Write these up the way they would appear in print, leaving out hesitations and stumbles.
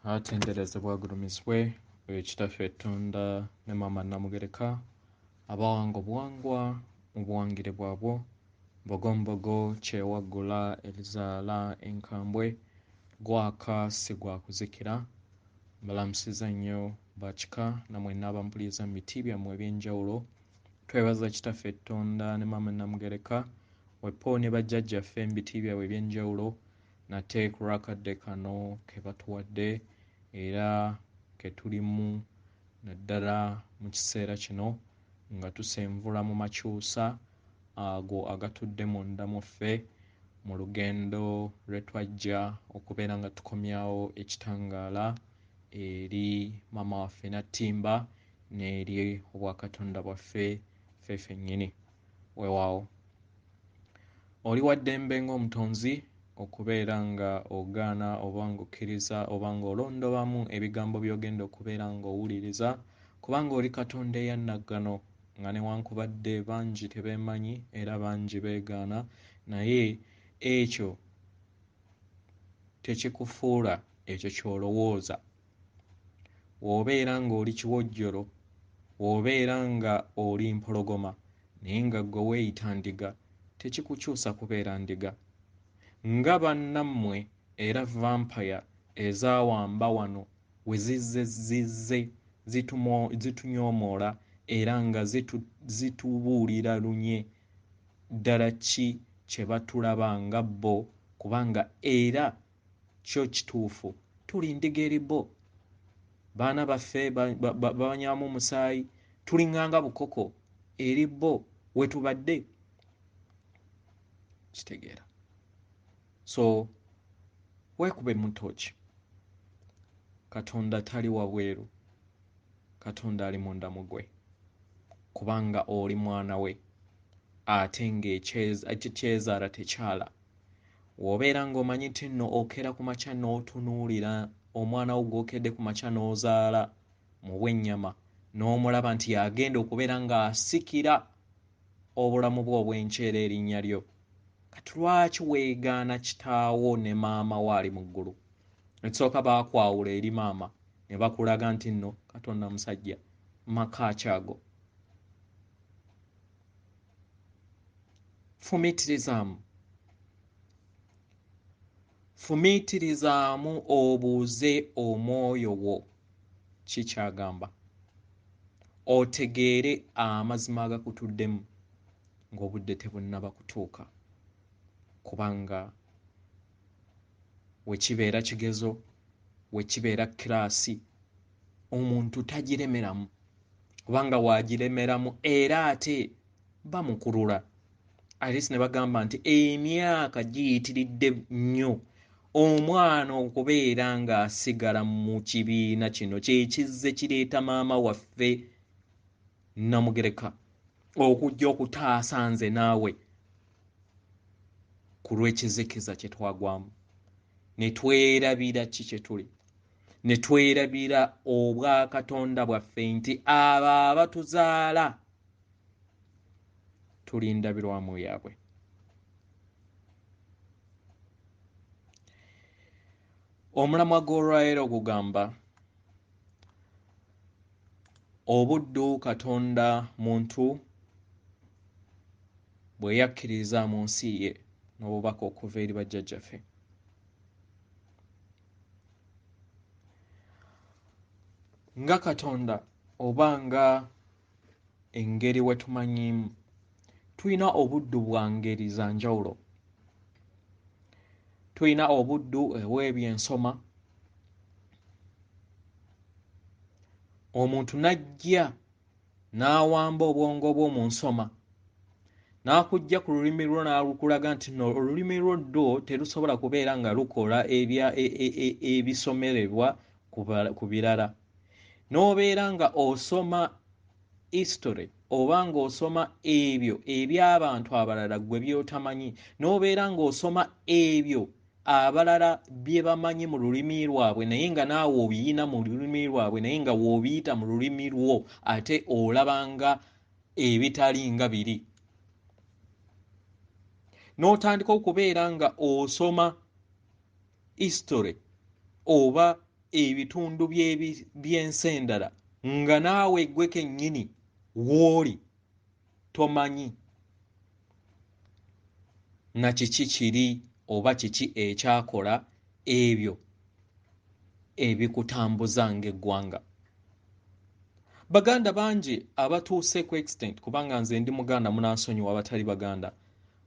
atenderezebwa agulumizibwe ekitaffe Katonda ne Maama Namugereka abawanga obuwangwa mu buwangire bwabwo mbogombogo kyewaggula erizaala enkambwe gwaka si gwa kuzikira. Mbalamusiza nnyo bakika namwe n'abampuliriza mu biti byammwe eby'enjawulo. Twebaza kitaffe Katonda ne Maama Namugereka wepo ne bajjajjaffe mu biti byabwe eby'enjawulo nate ku lwakadde kano ke batuwadde era ke tulimu naddala mu kiseera kino nga tusenvula mu makyusa ago agatudde munda mu ffe mu lugendo lwe twajja okubeera nga tukomyawo ekitangaala eri maama waffe Nattimba n'eri obwakatonda bwaffe ffe ffennyini. Weewaawo oli wa ddembe ng'omutonzi okubeera nga ogaana oba ng'okkiriza oba ng'olondobamu ebigambo by'ogenda okubeera ng'owuliriza kubanga oli Katonda eyannaggano nga newankubadde bangi tebeemanyi era bangi beegaana naye ekyo tekikufuula ekyo ky'olowooza. W'obeera ng'oli kiwojjolo, w'obeera nga oli mpologoma naye nga ggwe weeyita ndiga, tekikukyusa kubeera ndiga. Nga bannammwe era vampire ezaawamba wano we zizze zitunyoomoola era nga zitubuulira lunye ddala ki kye batulaba nga bo kubanga era kyo kituufu tuli ndiga eri bo. Baana baffe banyaamu omusaayi tulinganga bukoko eri bo we tubadde kitegeera. So weekube mutoki. Katonda tali wabweru, Katonda ali munda mu ggwe kubanga oli mwana we ate ng'ekyezaala tekyala. W'obeera ng'omanyi nti nno okeera ku makya n'otunuulira omwana wo gw'okedde ku makya n'ozaala mu bw'ennyama n'omulaba nti yagenda okubeera ng'asikira obulamu bwe obw'enkyera erinnya lyo, kati lwaki weegaana kitaawo ne maama we ali mu ggulu? Ekisooka baakwawula eri maama ne bakulaga nti nno Katonda musajja maka kyago. Fumiitirizaamu obuuze omwoyo wo kikyagamba otegeere amazima agakutuddemu ng'obudde tebunnaba kutuuka kubanga we kibeera kigezo, we kibeera kiraasi, omuntu tagiremeramu kubanga waagiremeramu era ate bamukulula. Alisi ne bagamba nti emyaka giyitiridde nnyo omwana okubeera ng'asigala mu kibiina kino kye kizze kireeta maama waffe Namugereka okujja okutaasa nze naawe ku lw'ekizikiza kye twagwamu ne twerabira ki kye tuli, ne twerabira obwakatonda bwaffe nti abo abatuzaala tulindabirwamu yaabwe. Omulamwa gw'olwaleero gugamba Obuddu Katonda Muntu Bweyakiriza mu nsi ye Nobubaka okuva eri bajjajjaffe. Nga Katonda oba nga engeri we tumanyimu tulina obuddu bwa ngeri za njawulo. Tulina obuddu obw'ebyensoma. Omuntu n'ajja n'awamba obwongo bwo mu nsoma n'akujja ku lulimi lwo n'alukulaga nti no olulimi lwo terusobola kubeera nga lukola ebisomerebwa ku birala. N'obeera nga osoma history oba ng'osoma ebyo eby'abantu abalala ggwe by'otamanyi, n'obeera ng'osoma ebyo abalala bye bamanyi mu lulimi lwabwe naye nga naawe obiyina mu lulimi lwabwe naye nga w'obiyita mu lulimi lwo ate olabanga ebitali nga biri. N'otandika okubeera nga osoma history oba ebitundu by'ensi endala nga naawe gwe kennyini w'oli tomanyi na kiki kiri oba kiki ekyakola ebyo ebikutambuza ng'eggwanga. Baganda bangi abatuuse ku extent kubanga nze ndi Muganda munansonyiwa abatali Baganda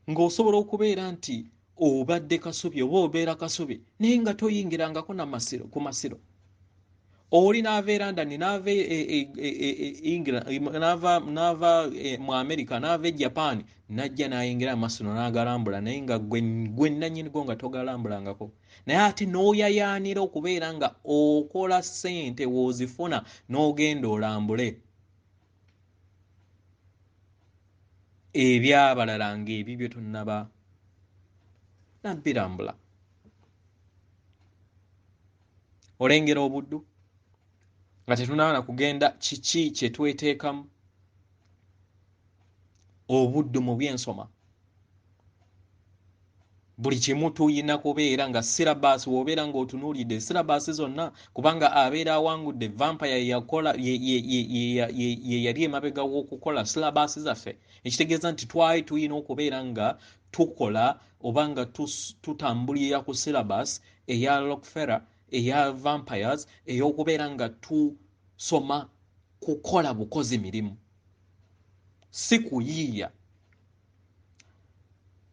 ng'osobola okubeera nti obadde Kasubi oba obeera Kasubi naye nga toyingirangako ku masiro. Oli n'ava e London n'ava n'ava mu America n'ava e Japan n'ajja n'ayingira amasiro n'agalambula naye nga gwe nannyinigo nga togalambulangako. Naye ate n'oyayaanira okubeera nga okola ssente w'ozifuna n'ogenda olambule ebyabalala ng'ebibyo tonnaba nabbirambula. Olengera obuddu nga tetunaana kugenda kiki kye tweteekamu. Obuddu mu by'ensoma buli kimu tuyina kubeera nga syllabus w'obeera ng'otunuulidde syllabus zonna kubanga abeera awangudde vampire yakola ye yali emabega w'okukola syllabus zaffe ekitegeeza nti twali tuyina okubeera nga tukola oba nga tutambulira ku syllabus eya Rockefeller eya vampires ey'okubeera nga tusoma kukola bukozi mirimu si kuyiiya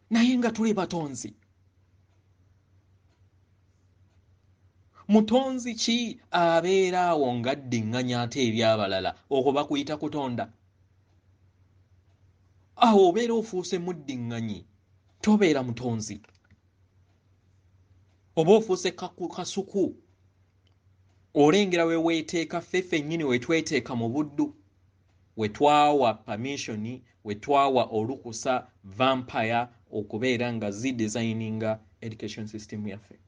naye nga tuli batonzi. Mutonzi ki abeera awo ng'addiŋŋanya ate ebyabalala okuba kuyita kutonda? Awo obeera ofuuse muddiŋŋanyi tobeera mutonzi. Oba ofuuse kasuku olengera we weeteeka ffe nnyini we tweteeka mu buddu we twawa permission we twawa olukusa vampire okubeera nga zidesigninga education system yaffe.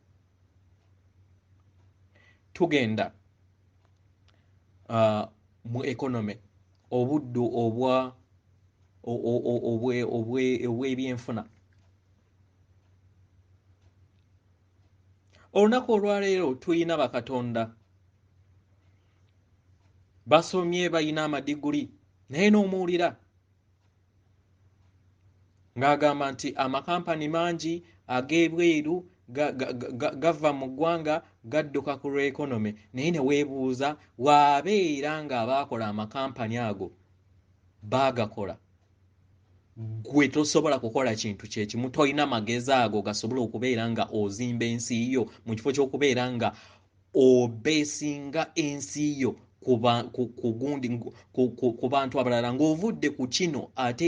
Tugenda mu economy obuddu obw'ebyenfuna. Olunaku olwaleero tuyina bakatonda basomye bayina amadiguli naye n'omuwulira ng'agamba nti amakampani mangi ag'ebweru gava mu ggwanga gadduka ku lw'ekonomy naye ne weebuuza waabeera ng'abaakola amakampani ago baagakola gwe tosobola kukola kintu kye kimu tolina magezi ago gasobola okubeera nga ozimba ensi yo mu kifo ky'okubeera nga obeesinga ensi yo ku bantu abalala ng'ovudde ku kino ate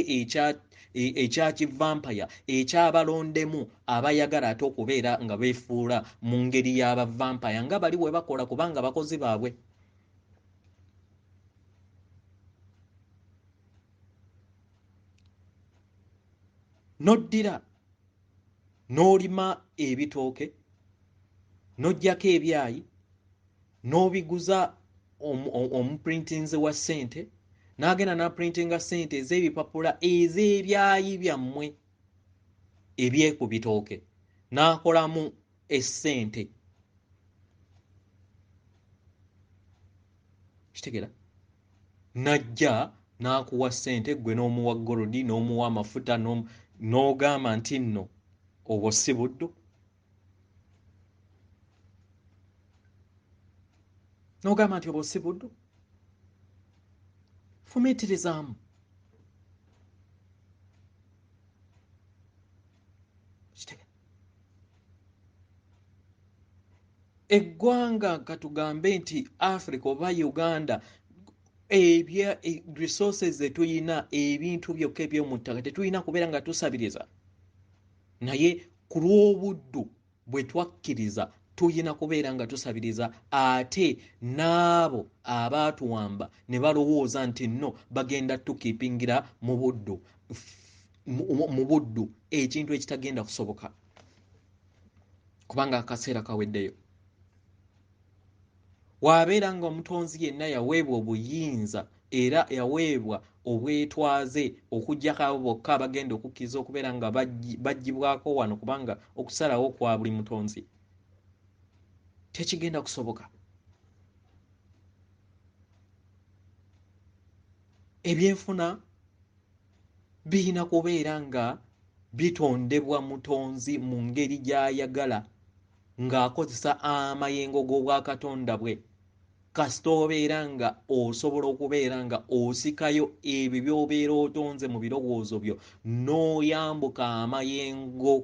ekya kivampaya ekyabalondemu abayagala ate okubeera nga beefuula mu ngeri y'abavampaya nga bali bwe bakola kubanga bakozi baabwe. Noddira n'olima ebitooke n'oggyako ebyayi n'obiguza omuprintinze wa ssente n'agenda n'aprintinga ssente ez'ebipapula ez'ebyayi byammwe ebyeku bitooke n'akolamu essente. Kitegeera n'ajja n'akuwa ssente gwe n'omuwa golodi n'omuwa amafuta n'ogamba nti nno obwo si buddu. N'ogamba nti obwo si buddu. Fumiitirizaamu. Eggwanga katugambe nti Africa oba Uganda resources zetuyina ebintu byokka eby'omu ttaka tetulina kubeera nga tusabiriza naye ku lw'obuddu bwe twakkiriza tuyina kubeera nga tusabiriza ate n'abo abaatuwamba ne balowooza nti nno bagenda tukipingira mu buddu ekintu ekitagenda kusoboka kubanga akaseera kaweddeyo. Waabeera nga omutonzi yenna yaweebwa obuyinza era yaweebwa obwetwaze okuggyako abo bokka abagenda okukkiriza okubeera nga baggyibwako wano kubanga okusalawo kwa buli mutonzi tekigenda kusoboka. ebyenfuna birina kubeera nga bitondebwa mutonzi mu ngeri gy'ayagala ng'akozesa amayengo g'obwakatonda bwe kasita obeera nga osobola okubeera nga osikayo ebyo by'obeera otonze mu birowoozo byo n'oyambuka amayengo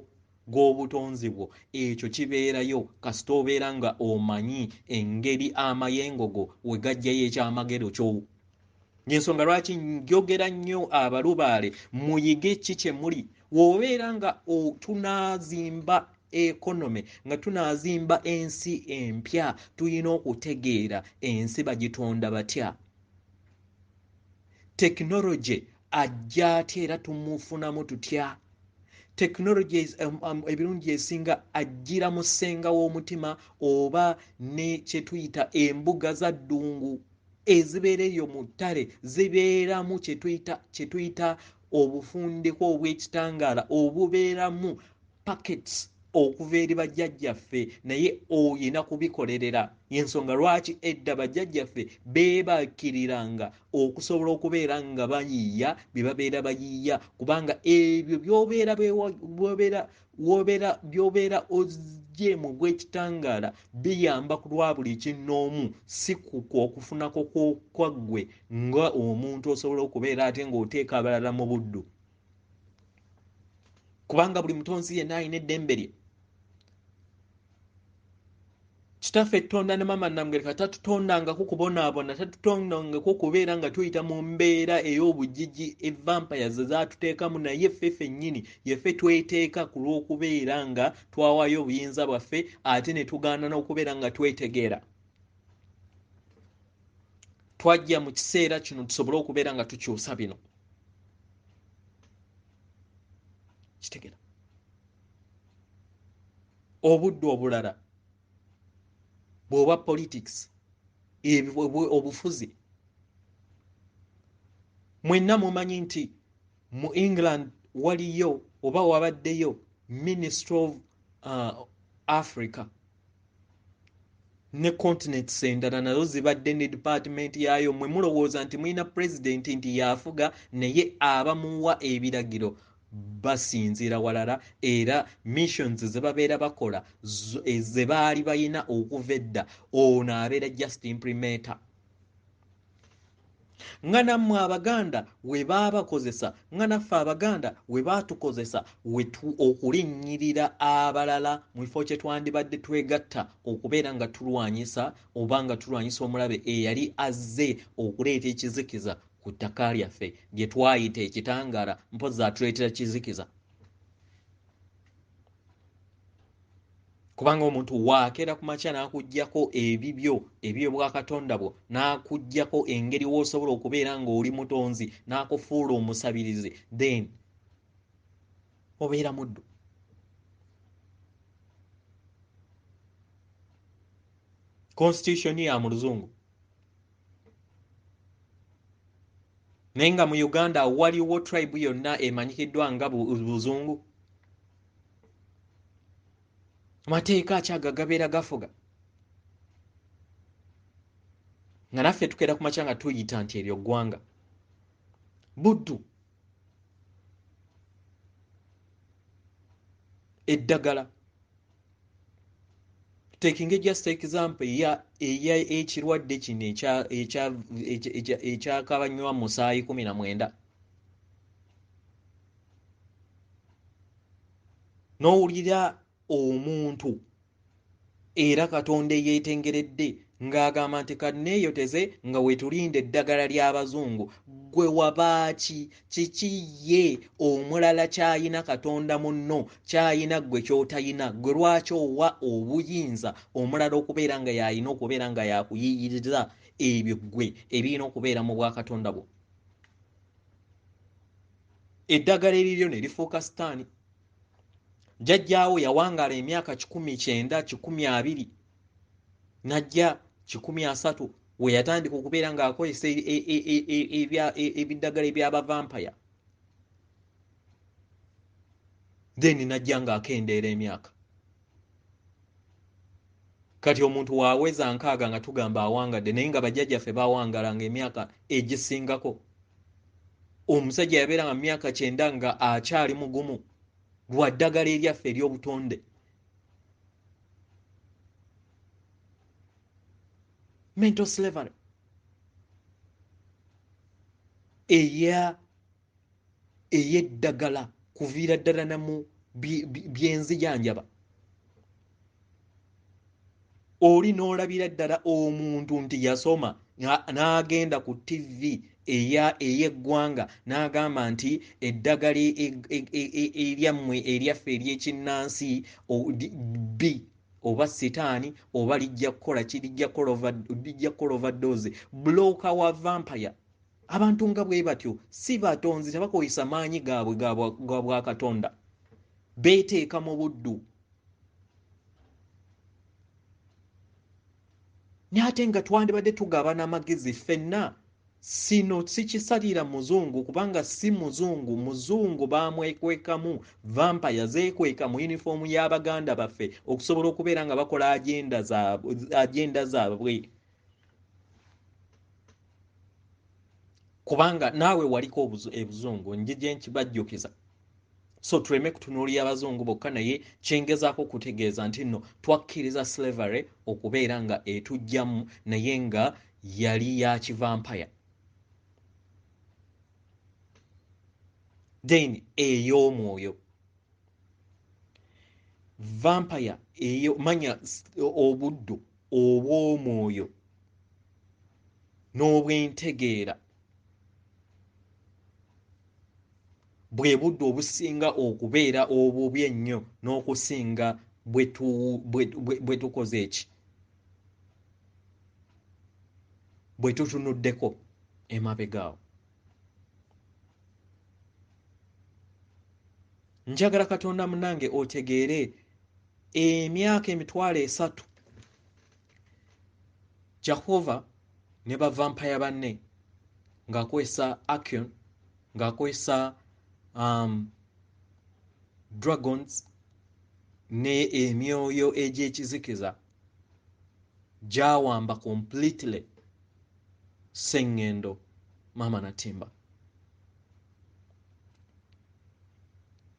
g'obutonzi bwo ekyo kibeerayo kasita obeera nga omanyi engeri amayengo go we gajjayo ekyamagero kyo. Y'ensonga lwaki njogera nnyo abalubaale muyige ki kye muli w'obeera nga tunaazimba ekonome nga tunaazimba ensi empya tulina okutegeera ensi bagitonda batya. Tekinologi ajja ate era tumufunamu tutya. Tekinologi ebirungi esinga ajjira mu ssenga w'omutima oba ne kye tuyita embuga za ddungu ezibeera eyo mu ttale zibeeramu kye tuyita obufundiko obw'ekitangaala obubeeramu packets okuva eri bajjajjaffe naye oyina kubikolerera. Y'ensonga lwaki edda bajjajjaffe beebakiriranga okusobola okubeera nga bayiiya bye babeera bayiiya kubanga ebyo by'obeera ozgye mu bw'ekitangaala biyamba ku lwa buli kinnoomu si kukwo okufunako kwaggwe nga omuntu osobola okubeera ate ng'oteeka abalala mu buddu kubanga buli mutonzi yenna alina eddembe lye. Kitaffe Tonda ne Mama Namugereka tatutondangako kubonaabona, tatutondangako kubeera nga tuyita mu mbeera ey'obujiji evampires zaatuteekamu naye ffe ffennyini yeffe tweteeka ku lw'okubeera nga twawaayo obuyinza bwaffe ate ne tugaana n'okubeera nga twetegeera. Twajja mu kiseera kino tusobole okubeera nga tukyusa bino. Kitegeera. Obuddu obulala bw'oba politics obufuzi mwenna mumanyi nti mu England waliyo oba wabaddeyo Ministry of Africa ne continents endala nazo zibadde ne department yaayo mwe mulowooza nti mulina president nti yaafuga naye abamuwa ebiragiro basinziira walala era missions ze babeera bakola ze baali balina okuva edda ono abeera just implementer. Nga nammwe Abaganda we baabakozesa nga naffe Abaganda we baatukozesa okulinnyirira abalala mu kifo kye twandibadde twegatta okubeera nga tulwanyisa oba nga tulwanyisa omulabe eyali azze okuleeta ekizikiza ku ttaka lyaffe gye twayita ekitangaala mpozzi atuleetera kizikiza. Kubanga omuntu waakera ku makya n'akuggyako ebibyo eby'obwakatonda bwo n'akuggyako engeri w'osobola okubeera ng'oli mutonzi n'akufuula omusabirizi then obeera muddu. Constitution ya mu Luzungu naye nga mu Uganda waliwo tribe yonna emanyikiddwa nga Buzungu. Amateeka akyaga gabeera gafuga nga naffe tukeera ku makya nga tuyita nti eryo ggwanga. Buddu eddagala taking just example ekirwadde kino ekyakabanywa musaayi 19 n'owulira omuntu era Katonda yeetengeredde ng'agamba nti kanneeyoteze nga weetulinde eddagala ly'Abazungu gwe wabaaki kiki ye omulala kyayina Katonda munno kyayina gwe ky'otayina gwe lwaki owa obuyinza omulala okubeera nga yayina okubeera nga yakuyiyiriza ebyo gwe ebirina okubeera mu bwakatonda bwo. Eddagala eriryo ne lifuuka sitaani. Jjajjaawo yawangaala emyaka 19 20 najja 13 we yatandika okubeera ng'akozesa ebiddagala eby'abavampaya then najja ng'akendeera emyaka. Kati omuntu waaweza 6 nga tugamba awangadde naye nga bajjajjaffe baawangalanga emyaka egisingako. omusajja yabeera nga myaka 9 nga akyali mugumu lwa ddagala eryaffe ery'obutonde. Mental slavery ey'eddagala kuviira ddala na mu byenzijanjaba. Oli n'olabira ddala omuntu nti yasoma n'agenda ku TV ey'eggwanga n'agamba nti eddagala eryammwe eryaffe ery'ekinnansi oba sitaani oba lijja kukola overdose bloka wa vampire. Abantu nga bwe batyo si batonzi, tebakozesa maanyi gaabwe ga Bwakatonda, beeteeka mu buddu. N'ate nga twandibadde tugabana amagezi ffenna, sino sikisalira muzungu kubanga si muzungu bamwekwekamu, vampire zeekweka mu yunifoomu y'Abaganda baffe okusobola okubeera nga bakola agenda zaabwe. Kubanga naawe waliko ebuzungu njije nkibajjukiza. So tuleme kutunuulira abazungu bokka, naye kyengezaako kutegeeza nti nno twakkiriza slavery okubeera nga etujjamu naye nga yali ya kivampire. Then ey'omwoyo, vampire eyo manya obuddu obw'omwoyo n'obwentegeera bwe buddu obusinga okubeera obubi ennyo n'okusinga bwe tukoze eki, bwe tutunuddeko emabegaawo. Njagala Katonda munange otegeere emyaka 3,000 Jehova ne bavampaya banne ng'akozesa Akion, ng'akozesa dragons ne emyoyo egy'ekizikiza gyawamba completely Sengendo Mama Natimba.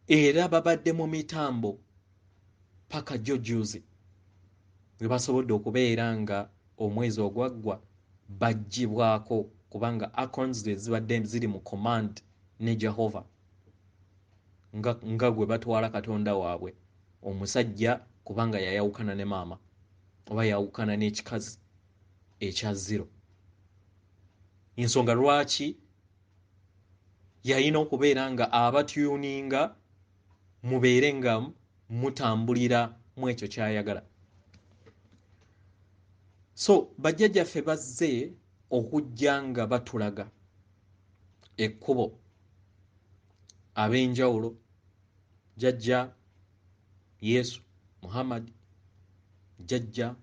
Era babadde mu mitambo paka jojuzi we basobodde okubeera nga omwezi ogwaggwa bajjibwako kubanga Akons zibadde ziri mu command ne Jehova nga gwe batwala Katonda waabwe omusajja kubanga yayawukana ne maama oba yawukana n'ekikazi ekya zero. Ensonga lwaki yalina okubeera nga abatyuninga mubeere nga mutambulira mu ekyo kyayagala. So bajjajjaffe bazze okujja nga batulaga ekkubo ab'enjawulo, jjajja Yesu, Muhammad, jjajja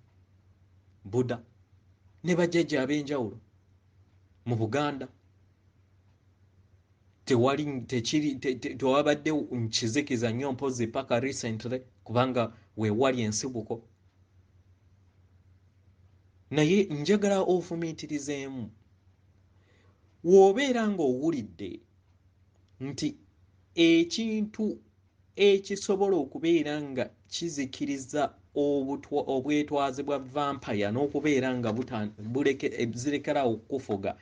Buddha ne bajjajja ab'enjawulo mu Buganda. Tewabadde nkizikiza nnyo mpozi paka recently kubanga weewali ensibuko. Naye njagala ofumiitirizeemu w'obeera ng'owulidde nti ekintu ekisobola okubeera nga kizikiriza obwetwaze bwa vampire n'okubeera nga zirekerawo okukufuga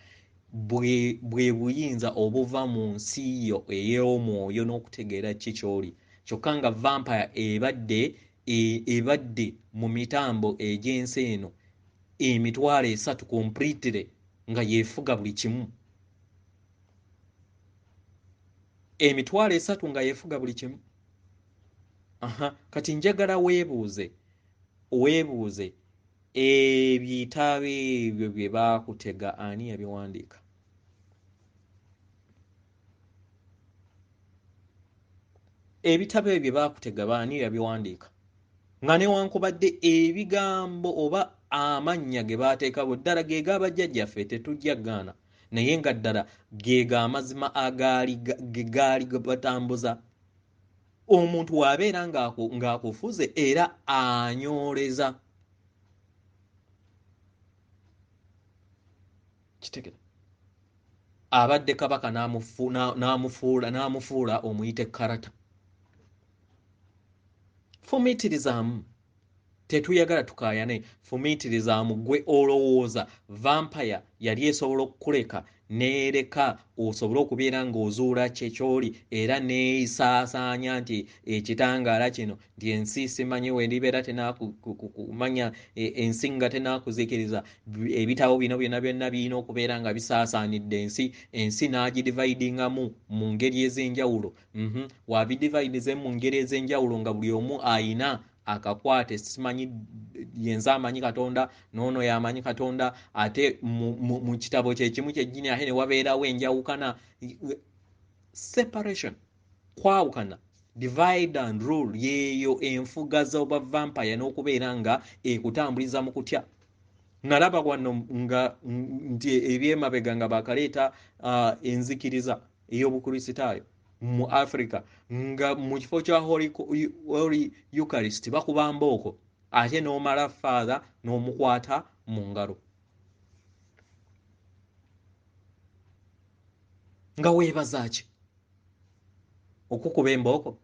bwe buyinza obuva mu nsi yo ey'omwoyo n'okutegeera ki ky'oli. Kyokka nga vampire ebadde mu mitambo egy'ensi eno 3,000 completely nga yeefuga buli kimu. 3,000 nga yeefuga buli kimu. Kati njagala weebuuze ebitabo ebyo bye baakutega ani yabiwandiika? Ebitabo ebyo bye baakutega baani yabiwandiika? Nga newankubadde ebigambo oba amannya ge baateekabo ddala ge g'abajjajjaffe tetujja gaana, naye nga ddala ge g'amazima ge gaali batambuza. Omuntu w'abeera ng'akufuze era anyooleza. Kitegera? abadde kabaka n'amufuula omuyite karata. Fumiitirizaamu, tetuyagala tukaayane. Fumiitirizaamu gwe olowooza vampire yali esobola okukuleka neereka osobole okubeera ng'ozuula kyekyoli era neesaasaanya nti ekitangaala kino nti ensi simanyi wendibeera tenakumanya ensi nga tenakuzikiriza ebitabo bino byonna byonna birina okubeera nga bisaasaanidde ensi n'agidividingamu mu ngeri ez'enjawulo. Wabidividize mu ngeri ez'enjawulo nga buli omu ayina akakwate. Simanyi yenza amanyi Katonda n'ono yamanyi Katonda, ate mu kitabo kyekimu kyejjini ate ne wabeerawo enjawukana. Separation, kwawukana, divide and rule, yeeyo enfuga z'obavampire n'okubeera nga ekutambuliza mu kutya. Nalaba wano nga nti ebyemabega nga bakaleeta enzikiriza ey'obukristaayo mu Africa nga mu kifo kya Holy Eucharist bakuba mbooko ate n'omala father n'omukwata mu ngalo nga weebaza ki okukuba embooko.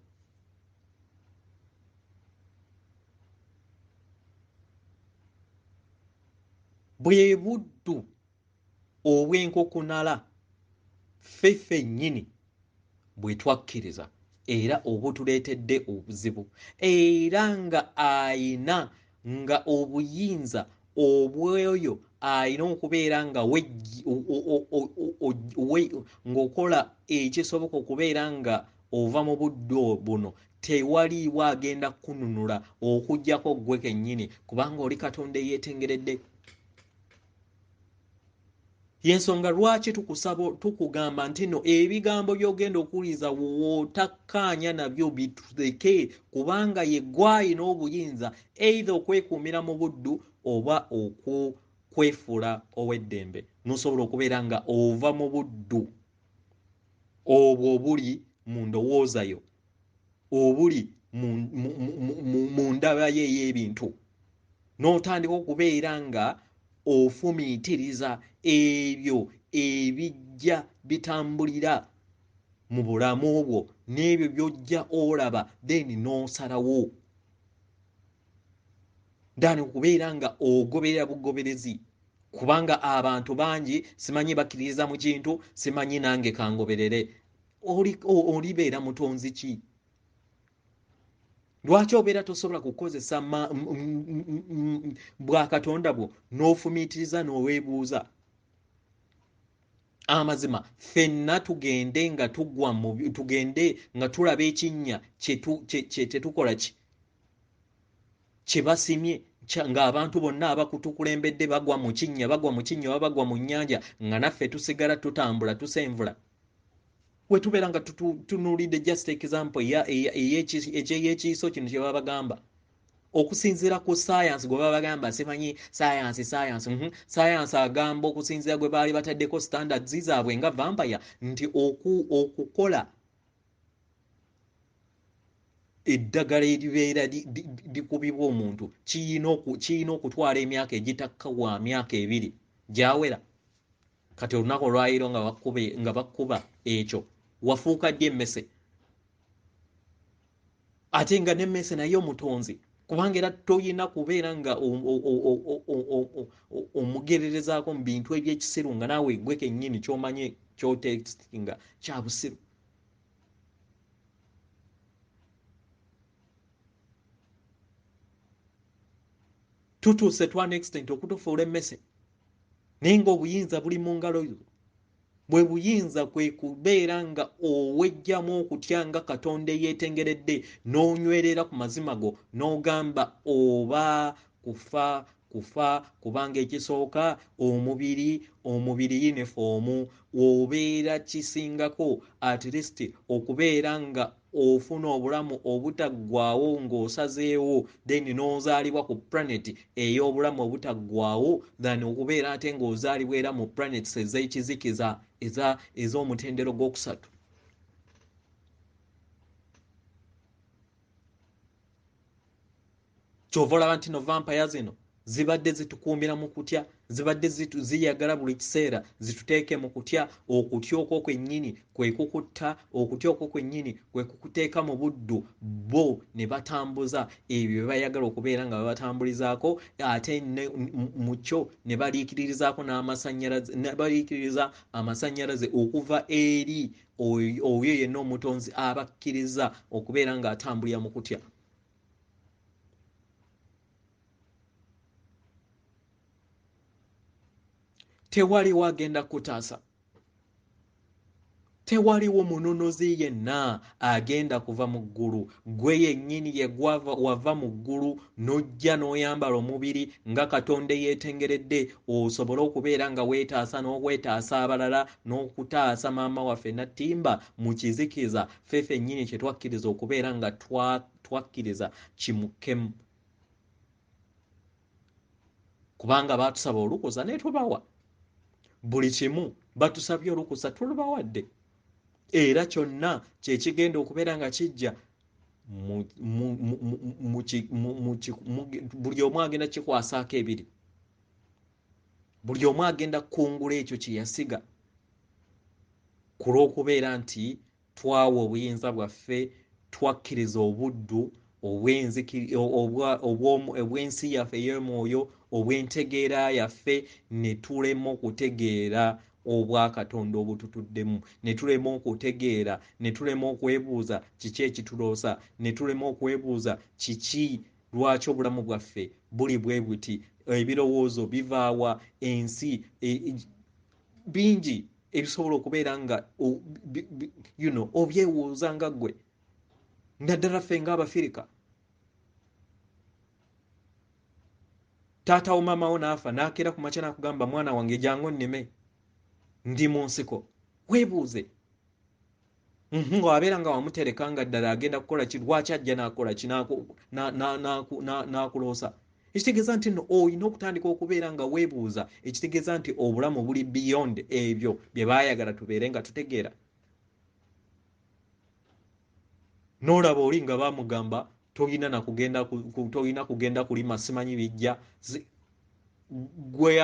Bwe buddu obw'enkokunala ffe ffennyini bwe twakkiriza era obutuleetedde obuzibu, era nga ayina nga obuyinza obw'oyo ayina okubeera nga ng'okola ekisoboka okubeera nga ova mu buddu buno. Tewaliibwo agenda kununula okuggyako ggwe kennyini kubanga oli Katonda eyeetengeredde. Yensonga lwaki tukugamba nti no ebigambo by'ogenda okuwuliza wootakkaanya nabyo bituleke kubanga ye gw'ayina obuyinza either okwekuumira mu buddu oba okwefuula ow'eddembe. Nosobola okubeera nga ova mu buddu obwo obuli mu ndowooza yo, obuli mu ndaba ye ey'ebintu, n'otandika okubeera nga ofumiitiriza ebyo ebijja bitambulira mu bulamu bwo n'ebyo by'ojja olaba then n'osalawo dani okubeera nga ogoberera bugoberezi kubanga abantu bangi simanyi bakkiririza mu kintu, simanyi nange kangoberere. Olibeera mutonzi ki? Lwaki obeera tosobola kukozesa bwa Katonda bwo n'ofumiitiriza n'oweebuuza? Amazima ffenna tugende nga tugende nga tulaba ekinnya tetukola ki kye basimye ng'abantu bonna abakutukulembedde bagwa mu kinnya oba bagwa mu nnyanja nga naffe tusigala tutambula tusenvula. We tubeera nga tunuulidde just example ey'ekiyiso kino kye baba bagamba okusinziira ku science gwe baba bagamba. Simanyi science agamba okusinziira gwe baali bataddeko standards zaabwe nga vampire nti okukola eddagala eribeera likubibwa omuntu kiyina okutwala emyaka egitakka wa myaka 2 gyawera. Kati olunaku olwayiro nga bakuba ekyo wafuuka ddi emmese? Ate nga n'emmese naye omutonzi kubanga era toyina kubeera nga omugererezaako mu bintu ebyekisiru nga naawe gwe kennyini ky'omanye ky'oteesinga kya busiru. Tutuuse to an extent okutufuula emmese naye ng'obuyinza buli mu ngalo yo. Bwe buyinza kwe kubeera nga owejjamu okutya nga Katonda eyeetengeredde n'onywerera ku mazima go n'ogamba oba kufa kubanga ekisooka omubiri yinifoomu obeera kisingako at least okubeera nga ofuna obulamu obutaggwaawo ng'osazeewo then n'ozaalibwa ku planet ey'obulamu obutaggwaawo than okubeera ate ng'ozaalibwa era mu planets ez'ekizikiza ez'omutendero gw'okusatu. Kyova olaba nti no vampire zino zibadde zitukuumira mu kutya, zibadde ziyagala buli kiseera zituteeke mu kutya. Okutya okwo kwennyini kwe kukutta, okutya okwo kwennyini kwe kukuteeka mu buddu, bo ne batambuza ebyo bye bayagala okubeera nga babatambulizaako, ate mu kyo ne baliikiririzaako n'amasannyalaze, ne baliikiririza amasannyalaze okuva eri oyo yenna omutonzi abakkiriza okubeera ng'atambulira mu kutya. Tewaliwo agenda kutaasa, tewaliwo munonozi yenna agenda kuva mu ggulu. Gwe yennyini ye wava mu ggulu n'ojja n'oyambala omubiri nga Katonda yeetengeredde, osobole okubeera nga weetaasa n'okwetaasa abalala n'okutaasa maama waffe Nattimba mu kizikiza ffe ffennyini kye twakkiriza okubeera nga twakkiriza kimukkemu. Kubanga baatusaba olukusa ne tubawa. Buli kimu batusabye olukusa tulubawadde, era kyonna kye kigenda okubeera nga kijja buli omu agenda kikwasaako ebiri, buli omu agenda kukungula ekyo kye yasiga, ku lw'okubeera nti twawa obuyinza bwaffe, twakkiriza obuddu obw'ensi yaffe ey'omwoyo, obw'entegeera yaffe, ne tulema okutegeera obwa Katonda obututuddemu, ne tulema okutegeera, ne tulema okwebuuza kiki ekituloosa, ne tulema okwebuuza kiki, lwaki obulamu bwaffe buli bwe buti, ebirowoozo bivaawa, ensi bingi ebisobola okubeera nga obyewuuza nga ggwe, naddala ffe ng'Abafirika. Taata wo maama wo n'afa n'akeera ku makya n'akugamba mwana wange jangu nnime, ndi mu nsiko. Weebuuze ng'abeera nga wamutereka nga ddala agenda kukola ki, lwaki ajja n'akola ki n'akuloosa. Ekitegeeza nti nno olina okutandika okubeera nga weebuuza, ekitegeeza nti obulamu buli beyond ebyo bye baayagala tubeere nga tutegeera. N'olaba oli nga baamugamba tolina kugenda kulima simanyi bijja, gwe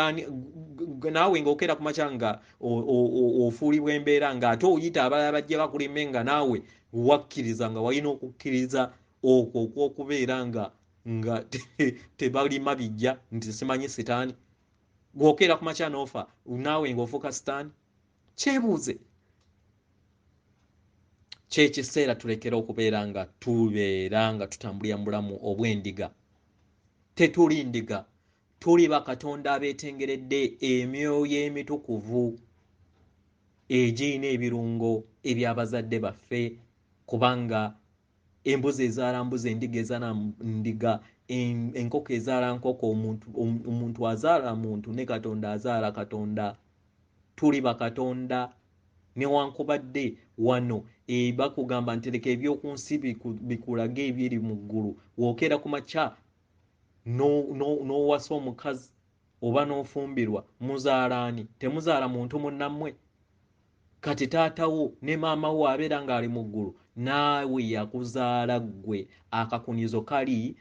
naawe ng'okeera ku makya nga ofuulibwa embeera ng'ate oyita abalala bajje bakulime nga naawe wakkiriza, nga walina okukkiriza okwo okw'okubeera nga tebalima bijja nti simanyi sitaani, gw'okeera ku makya n'ofa naawe ng'ofuuka sitaani. Kyebuuze. Kyekiseera tulekera okubeera nga tutambulira mu bulamu obw'endiga. Tetuli ndiga, tuli bakatonda abeetengeredde, emyoyo emitukuvu egirina ebirungo eby'abazadde baffe, kubanga embuzi ezaala mbuzi, endiga ezaala ndiga, enkoko ezaala nkoko, omuntu azaala muntu, ne Katonda azaala Katonda. Tuli bakatonda. Newankubadde wano bakugamba nti leka eby'oku nsi bikulaga ebiri mu ggulu, wookeera ku makya n'owasa omukazi oba n'ofumbirwa, muzaala ani? Temuzaala muntu munnammwe? Kati taatawo ne maama wo abeera ng'ali mu ggulu, naawe yakuzaala ggwe. Akakunizo kali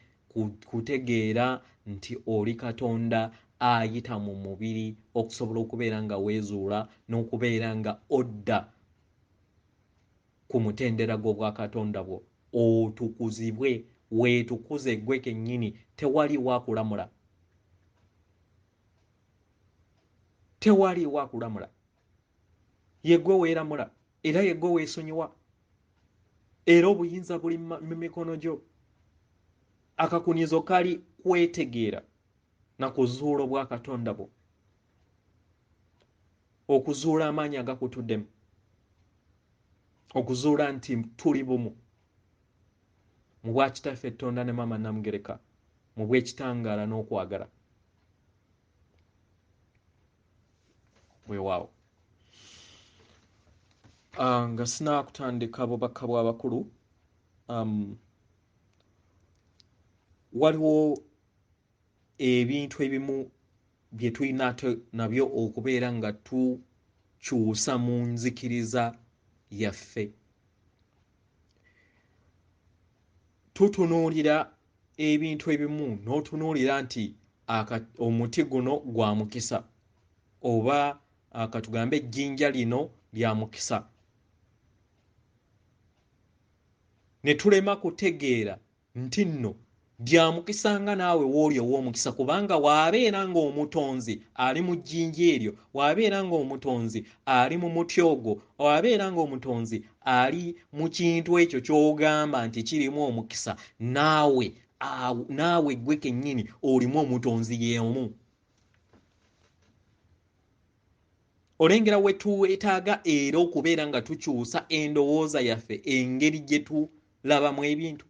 kutegeera nti oli Katonda ayita mu mubiri okusobola okubeera nga weezuula n'okubeera nga odda ku mutendera gw'obwa Katonda bwo, otukuzibwe, weetukuze ggwe kennyini. Tewali waakulamula, tewali waakulamula, ye ggwe weeramula era ye ggwe weesonyiwa, era obuyinza buli mu mikono gyo. Akakunizo kali kwetegeera na kuzuula obwa Katonda bwo, okuzuula amaanyi agakutuddemu, okuzuula nti tuli bumu mu bwa Kitaffe Tonda ne Maama Namugereka, mu bw'ekitangaala n'okwagala. Weewaawo. Nga sinaakutandika bubaka bw'abakulu, waliwo ebintu ebimu bye tulina nabyo okubeera nga tukyusa mu nzikiriza yaffe. Tutunuulira ebintu ebimu n'otunuulira nti omuti guno gwa mukisa oba akatugambe ejjinja lino lya mukisa ne tulema kutegeera nti nno lya mukisa nga naawe wooli ow'omukisa kubanga waabeera ng'omutonzi ali mu jjinja eryo waabeera ng'omutonzi ali mu muti ogwo waabeera ng'omutonzi ali mu kintu ekyo ky'ogamba nti kirimu omukisa naawe gwe kennyini olimu omutonzi y'omu. Olengera we tuwetaaga era okubeera nga tukyusa endowooza yaffe engeri gye tulabamu ebintu.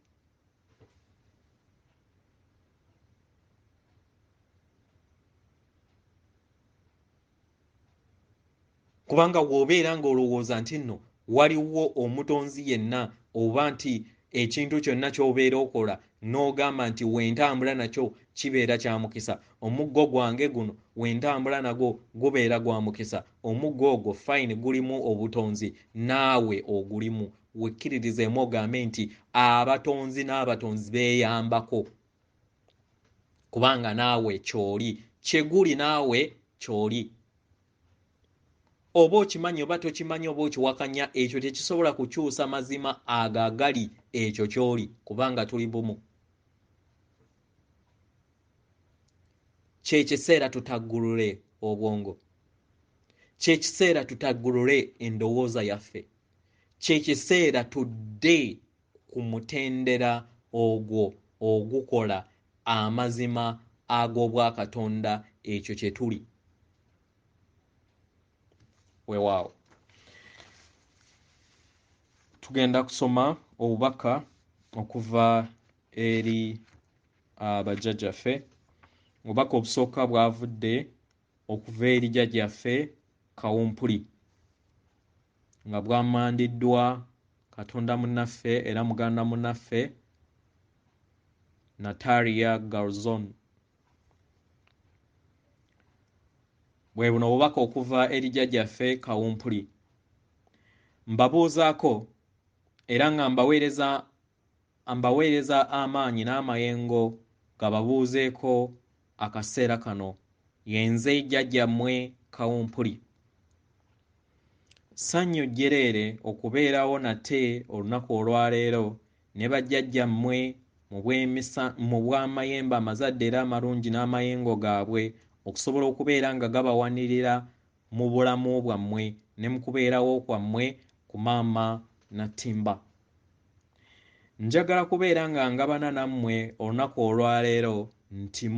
Kubanga w'obeera ng'olowooza nti nno waliwo omutonzi yenna oba nti ekintu kyonna ky'obeera okola n'ogamba nti wentambula nakyo kibeera kya mukisa. Omuggo gwange guno wentambula nagwo gubeera gwa mukisa. Omuggo ogwo fine gulimu obutonzi naawe ogulimu. Wekkiririzeemu ogambe nti abatonzi n'abatonzi beeyambako kubanga naawe ky'oli kyeguli naawe ky'oli. Oba okimanyi oba tokimanyi oba okiwakanya ekyo tekisobola kukyusa mazima agagali ekyo ky'oli kubanga tuli bumu. Kyekiseera tutaggulule obwongo. Kyekiseera tutaggulule endowooza yaffe. Kyekiseera tudde ku mutendera ogwo ogukola amazima ag'obwakatonda ekyo kye tuli. Weewaawo. Tugenda kusoma obubaka okuva eri bajjajjaffe. Obubaka obusooka bwavudde okuva eri jjajjaffe Kawumpuli nga bwamandiddwa Katonda munnaffe era muganda munnaffe Natalia Garzon. Bwe buno obubaka okuva eri jjajjaffe Kawumpuli. Mbabuuzaako era nga mbaweereza amaanyi n'amayengo gababuuzeeko akaseera kano. Yenze jjajjammwe Kawumpuli. Ssanyu jjereere okubeerawo nate olunaku olwaleero ne bajjajjammwe mu bw'amayembe amazadde era amalungi n'amayengo gaabwe okusobola okubeera nga gabawanirira mu bulamu bwammwe ne mu kubeerawo kwammwe ku maama Nattimba. Njagala kubeera nga ngabana nammwe olunaku olwaleero nti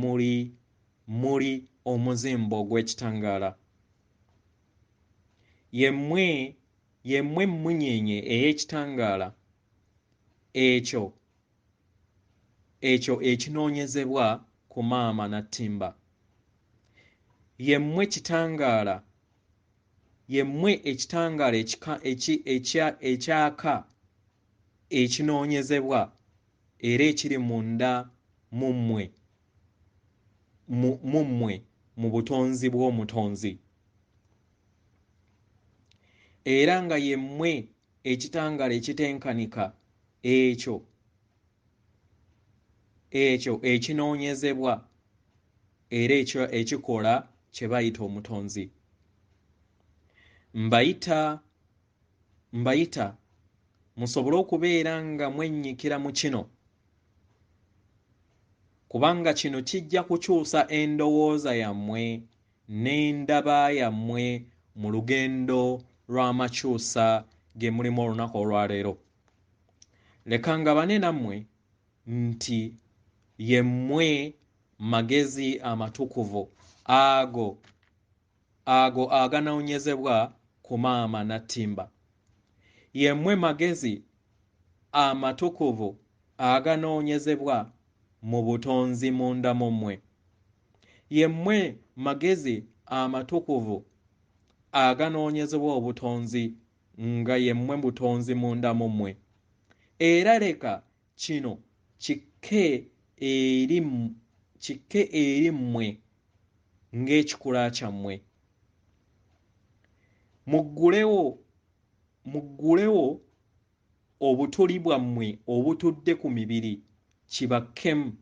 muli omuzimbo ogw'ekitangaala. Yemmwe mmunyeenye ey'ekitangaala ekyo ekinoonyezebwa ku maama Nattimba. Yemmwe kitangaala, yemmwe ekitangaala ekyaka ekinoonyezebwa era ekiri munda mummwe mu butonzi bw'omutonzi. Era nga yemmwe ekitangaala ekitenkanika ekyo ekinoonyezebwa era ekikola kye bayita omutonzi. Mbayita musobole okubeera nga mwennyikira mu kino kubanga kino kijja kukyusa endowooza yammwe n'endaba yammwe mu lugendo lw'amakyusa ge mulimu olunaku olwaleero. Leka ngabane nammwe nti yemmwe magezi amatukuvu ago aganoonyezebwa ku maama Nattimba. Yemmwe magezi amatukuvu aganoonyezebwa mu butonzi munda mu mmwe. Yemmwe magezi amatukuvu aganoonyezebwa obutonzi nga yemmwe butonzi munda mu mmwe. Era leka kino kikke eri mmwe ng'ekikula kyammwe. Muggulewo obutuli bwammwe obutudde ku mibiri kibakkemu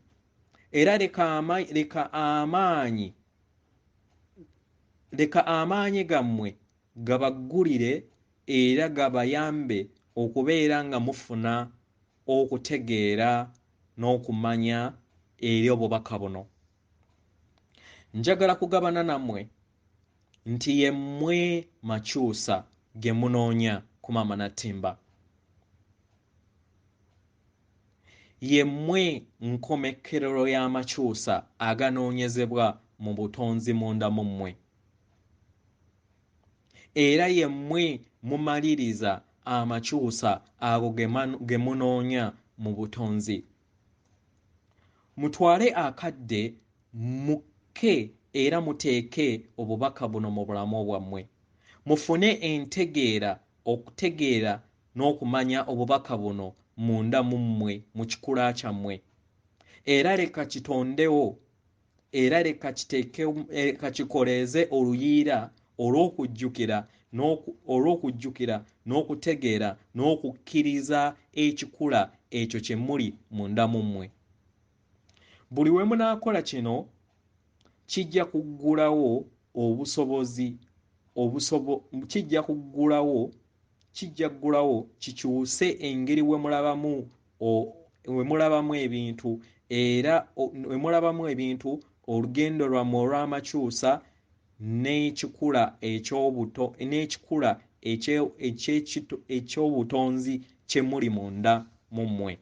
era leka amaanyi gammwe gabaggulire era gabayambe okubeera nga mufuna okutegeera n'okumanya eri obubaka buno. Njagala kugabana nammwe nti yemmwe makyusa ge munoonya ku Maama Nattimba. Yemmwe nkomekerero y'amakyusa aganoonyezebwa mu butonzi munda mu mmwe. Era yemmwe mumaliriza amakyusa ago ge munoonya mu butonzi. Mutwale akadde mukke era muteeke obubaka buno mu bulamu bwammwe. Mufune entegeera okutegeera n'okumanya obubaka buno munda mu mmwe mu kikula kyammwe. Era leka kitondewo era leka kikoleeze oluyiira olw'okujjukira n'okutegeera n'okukkiriza ekikula ekyo kye muli munda mu mmwe. Buli we munaakola kino kijja kuggulawo kijja kuggulawo kikyuse engeri we mulabamu ebintu era we mulabamu ebintu olugendo lwammwe olw'amakyusa n'ekikula eky'obutonzi kye muli munda mu mmwe.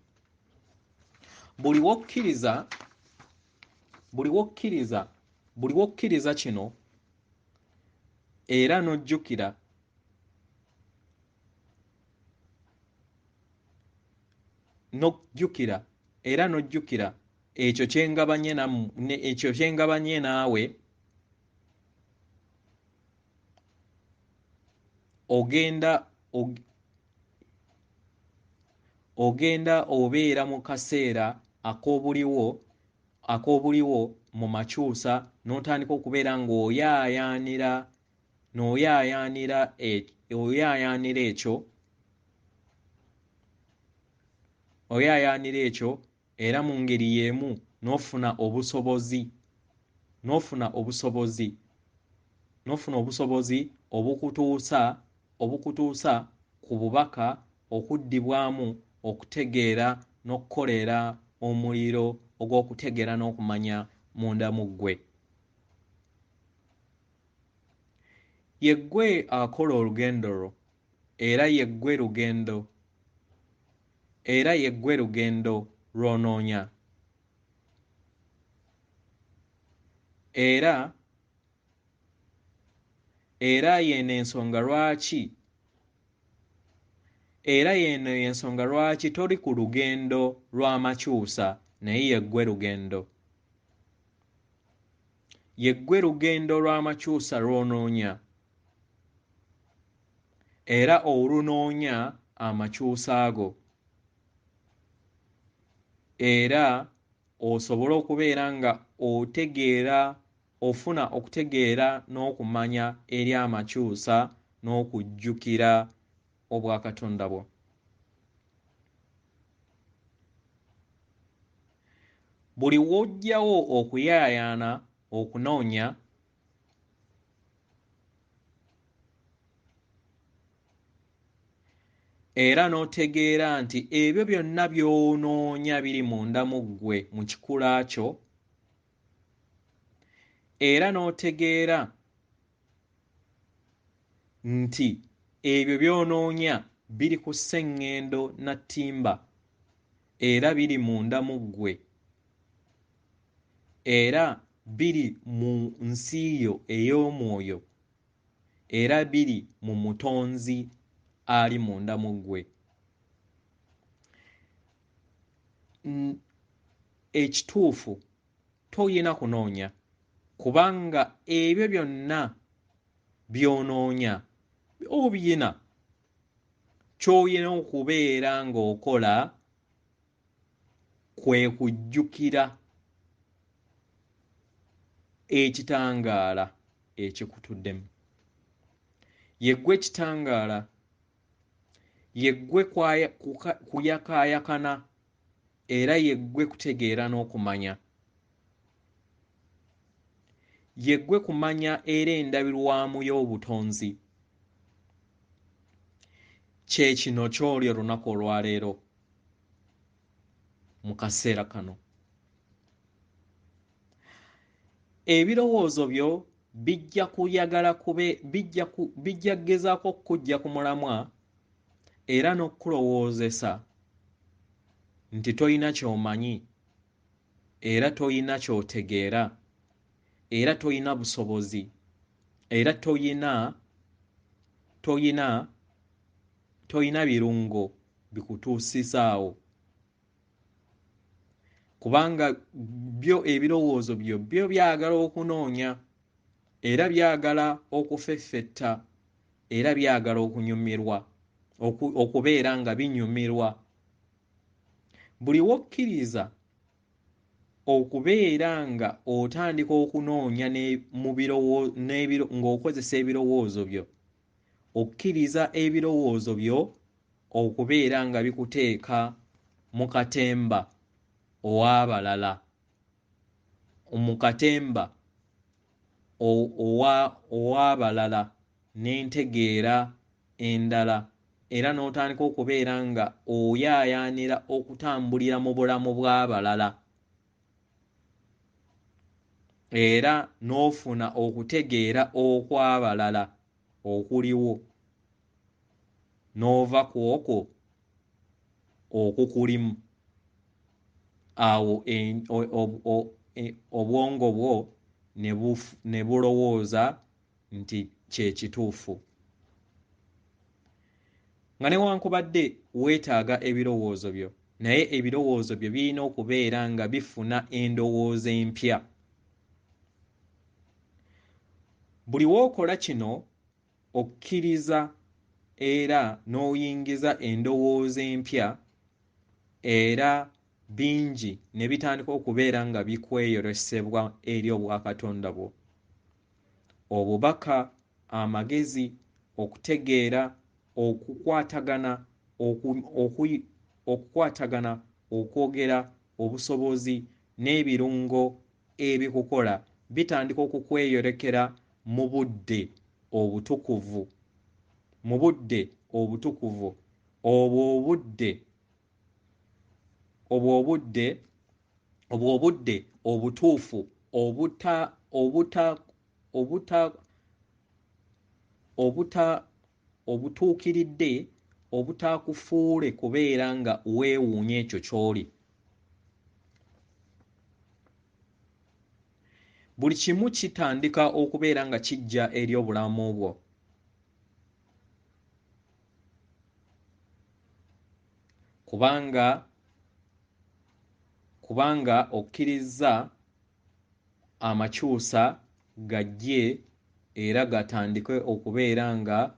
Buli wokkiriza kino era n'ojjukira ekyo kyengabanye naawe ogenda obeera mu kaseera ak'obuliwo mu makyusa n'otandika okubeera ng'oyaayaanira ekyo era mu ngeri y'emu n'ofuna obusobozi obukutuusa ku bubaka okuddibwamu okutegeera n'okukolera omuliro ogw'okutegeera n'okumanya munda mu ggwe. Yeggwe akola olugendo lwo era yeggwe lugendo lw'onoonya. Era yeeno ensonga lwaki toli ku lugendo lw'amakyusa naye yeggwe lugendo lw'amakyusa lw'onoonya era olunoonya amakyusa ago era osobole okubeera nga ofuna okutegeera n'okumanya eri amakyusa n'okujjukira obwakatonda bwo. Buli w'ojjawo okuyaayaana okunoonya era n'otegeera nti ebyo byonna by'onoonya biri munda mu ggwe mu kikula kyo era n'otegeera nti ebyo by'onoonya biri ku sseŋŋendo Nattimba era biri munda mu ggwe era biri mu nsi yo ey'omwoyo era biri mu mutonzi ali munda mu ggwe. Ekituufu toyina kunoonya kubanga ebyo byonna by'onoonya obiyina. Ky'oyina okubeera ng'okola kwe kujjukira ekitangaala ekikutuddemu. Yeggwe ekitangaala, yeggwe kuyakaayakana era yeggwe kutegeera n'okumanya yeggwe kumanya era endabirwamu y'obutonzi. Kye kino ky'oli olunaku olwaleero mu kaseera kano. Ebirowoozo byo bijja kuyagala bijja kugezaako okujja ku mulamwa era n'okulowoozesa nti toyina ky'omanyi era toyina ky'otegeera era toyina busobozi era toyina birungo bikutuusizaawo, kubanga byo ebirowoozo byo byagala okunoonya era byagala okufeffetta era byagala okunyumirwa okubeera nga binyumirwa. Buli wokkiriza okubeera nga otandika okunoonya ng'okozesa ebirowoozo byo, okkiriza ebirowoozo byo okubeera nga bikuteeka mu katemba ow'abalala, mu katemba ow'abalala n'entegeera endala, era n'otandika okubeera nga oyaayaanira okutambulira mu bulamu bw'abalala era n'ofuna okutegeera okw'abalala okuliwo n'ova ku okwo okukulimu. Awo obwongo bwo ne bulowooza nti kye kituufu. Nga newankubadde weetaaga ebirowoozo byo, naye ebirowoozo byo birina okubeera nga bifuna endowooza empya. Buli w'okola kino okkiriza era n'oyingiza endowooza empya era bingi ne bitandika okubeera nga bikweyolesebwa eri obwakatonda bwo. Obubaka, amagezi, okutegeera, okukwatagana, okwogera, obusobozi n'ebirungo ebikukola bitandika okukweyolekera mu budde obutukuvu. Obwo obudde obutuufu obutuukiridde obutaakufuule kubeera nga weewuunya ekyo ky'oli. Buli kimu kitandika okubeera nga kijja eri obulamu bwo. Kubanga okkiriza amakyusa gajje era gatandike okubeera nga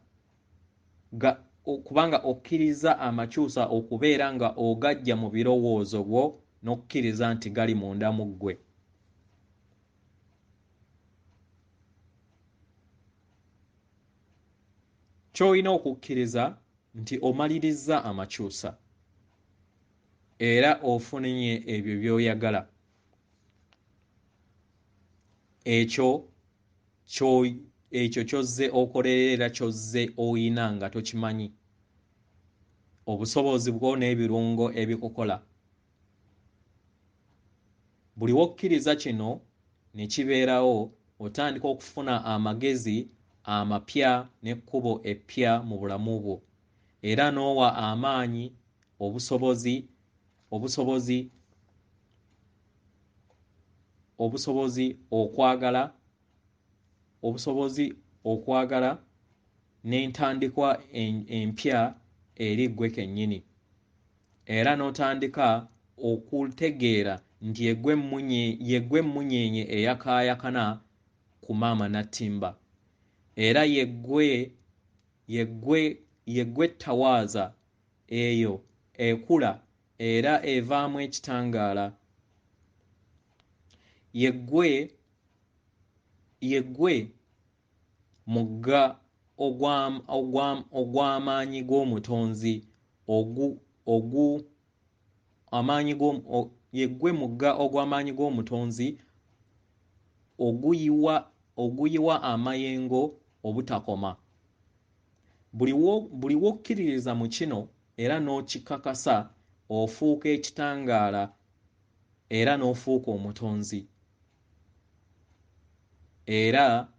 kubanga okkiriza amakyusa okubeera nga ogajja mu birowoozo bwo n'okkiriza nti gali munda mu ggwe. Ky'olina okukkiriza nti omalirizza amakyusa era ofunye ebyo by'oyagala. Ekyo ky'ozze okolerera era ky'ozze oyina nga tokimanyi. Obusobozi bwo n'ebirungo ebikukola. Buli wokkiriza kino ne kibeerawo, otandika okufuna amagezi amapya n'ekkubo eppya mu bulamu bwo era n'owa amaanyi, okwagala n'entandikwa empya eri ggwe kennyini, era n'otandika okutegeera nti yeggwe emmunyeenye eyakaayakana ku maama Nattimba, era yeggwe ettawaaza eyo ekula era evaamu ekitangaala, yeggwe mugga ogw'amaanyi g'omutonzi yeggwe mugga ogw'amaanyi g'omutonzi oguyiwa oguyiwa amayengo obutakoma. Buli wokkiririza mu kino era n'okikakasa ofuuka ekitangaala era n'ofuuka omutonzi. Era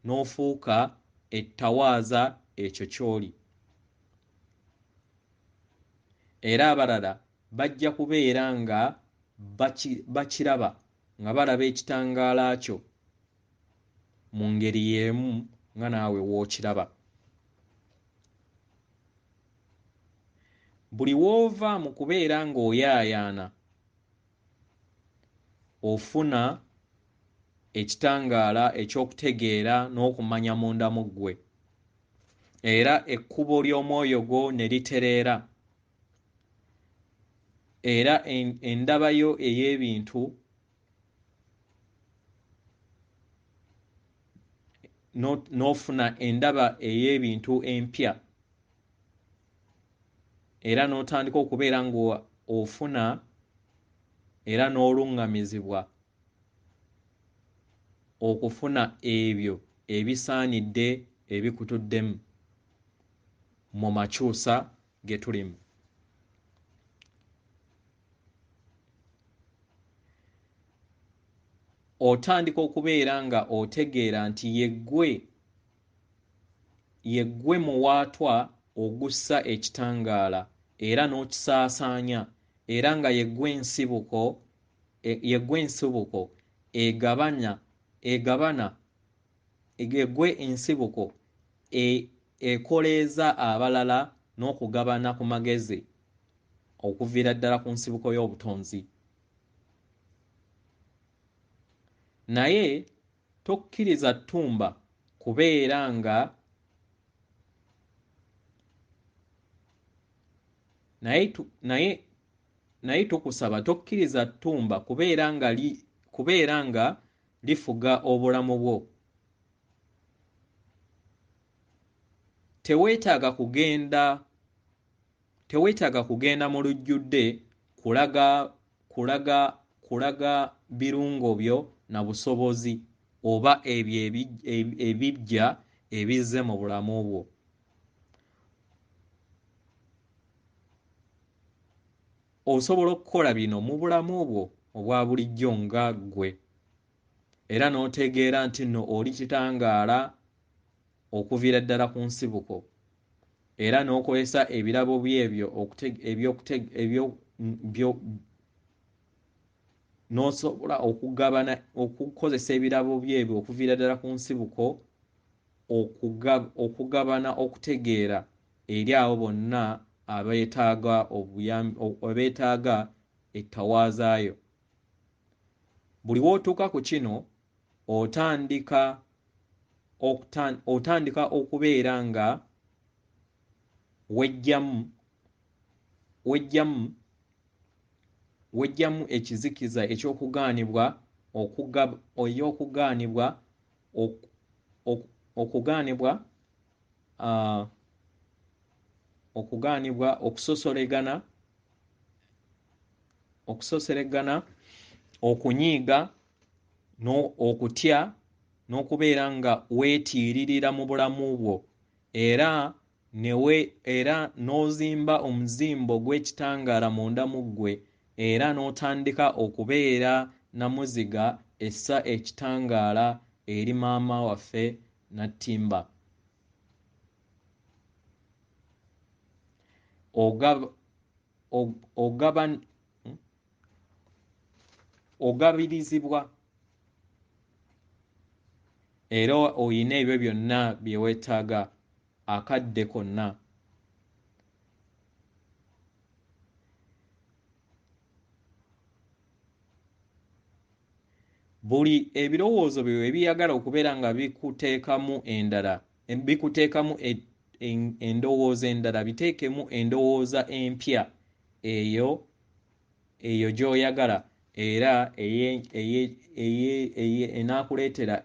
n'ofuuka ettawaaza ekyo ky'oli. Era abalala bajja kubeera nga bakiraba nga balaba ekitangaala kyo mu ngeri y'emu nga naawe w'okiraba. Buli w'ova mu kubeera ng'oyaayaana ofuna ekitangaala eky'okutegeera n'okumanya munda mu ggwe, era ekkubo ly'omwoyo gwo ne litereera, era endaba yo ey'ebintu n'ofuna endaba ey'ebintu empya, era n'otandika okubeera ng'ofuna era n'oluŋŋamizibwa okufuna ebyo ebisaanidde ebikutuddemu mu makyusa ge tulimu. Otandika okubeera nga otegeera nti yeggwe muwaatwa ogussa ekitangaala era n'okisaasaanya, era nga yeggwe ensibuko ekoleeza abalala n'okugabana ku magezi okuviira ddala ku nsibuko y'obutonzi. Naye tokkiriza ttumba kubeera nga naye tukusaba tokkiriza ttumba kubeera nga lifuga obulamu bwo. Teweetaaga kugenda mu lujjudde kulaga birungo byo na busobozi oba ebyo ebijja ebizze mu bulamu bwo. Osobola okukola bino mu bulamu bwo obwa bulijjo nga ggwe, era n'otegeera nti nno oli kitangaala okuviira ddala ku nsibuko, era n'okozesa ebirabo byebyo n'osobola okukozesa ebirabo byebyo okuviira ddala ku nsibuko okugabana okutegeera eri abo bonna abeetaaga ettawaazayo. Buli w'otuuka ku kino otandika okubeera nga weggyamu ekizikiza ekyokugaanibwa okusosolegana, okunyiiga, okutya, n'okubeera nga weetiiririra mu bulamu bwo, era n'ozimba omuzimbo gw'ekitangaala munda mu ggwe, era n'otandika okubeera namuziga essa ekitangaala eri maama waffe Nattimba. Ogabirizibwa era oyina ebyo byonna bye weetaaga akadde konna. Buli ebirowoozo byo ebiyagala okubeera nga bikuteekamu endowooza endala biteekemu endowooza empya eyo gy'oyagala, era enaakuleetera